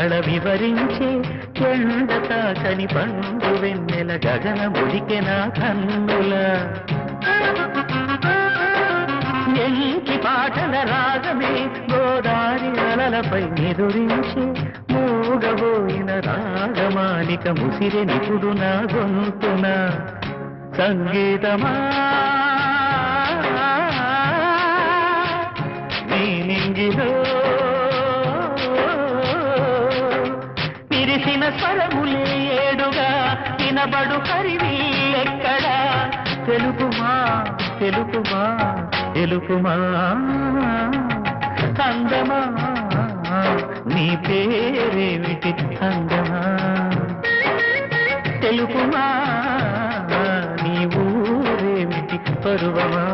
కళ వివరించే ఎండ తాకని పండు వెన్నెల గగన ముడికె నా కన్నుల ఎంకి పాటల రాగమే గోదారి అలలపై ఎదురించి మూగబోయిన రాగమాలిక ముసిరె నిపుడు నా గొంతున సంగీతమా నీ నింగిలో పిరిసిన స్వరములే ఏడుగా వినబడు హరివిల్లెక్కడా తెలుపుమా తెలుపుమా తెలుపుమా అందమా నీ పేరేమిటి అందమా తెలుపుమా నీ ఊరేమిటి పరువమా